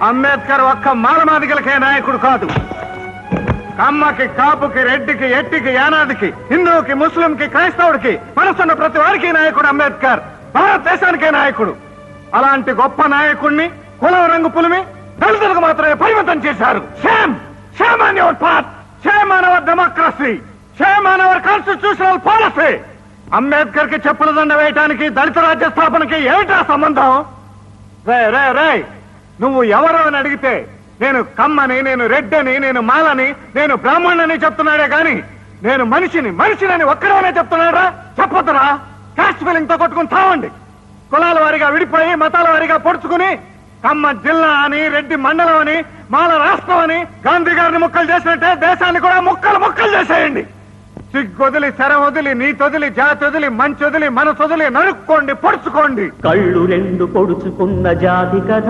అంబేద్కర్ ఒక్క మాలమాదిగలకే నాయకుడు కాదు. కమ్మకి, కాపుకి, రెడ్డికి, ఎట్టికి, యానాదికి, హిందువుకి, ముస్లింకి, క్రైస్తవుడికి మనసున్న ప్రతి వారికి నాయకుడు అంబేద్కర్. భారతదేశానికే నాయకుడు. అలాంటి గొప్ప నాయకుడిని కులం రంగు పులిమి దళితులకు మాత్రమే పరిమితం చేశారు. Shame shame on your part, shame on our democracy, shame on hour constitutional policy. Ambedkar కి చెప్పుల దండ వేయటానికి దళిత రాజ్య స్థాపనకి ఏమిటా సంబంధం? రే రే రే నువ్వు ఎవరు అని అడిగితే నేను కమ్మని, నేను రెడ్డని, నేను మాలని, నేను బ్రాహ్మణని చెప్తున్నాడే గాని నేను మనిషిని ఒక్కడనే చెప్తున్నాడా? చెప్పొద్దురా. కాస్ట్ ఫీలింగ్ తో కొట్టుకుని తావండి. కులాల వారిగా విడిపోయి మతాల వారిగా పొడుచుకుని కమ్మ జిల్లా అని, రెడ్డి మండలం అని, మాల రాష్ట్రం అని గాంధీ గారిని ముక్కలు చేసినట్టే దేశాన్ని కూడా ముక్కలు చేసేయండి. సిగ్గొదిలి, శర వదిలి, నీతొదిలి, జాతి వదిలి, మంచొదిలి, మనసొదిలి నరుక్కోండి, పొడుచుకోండి. కళ్ళు రెండు పొడుచుకున్న జాతి కథ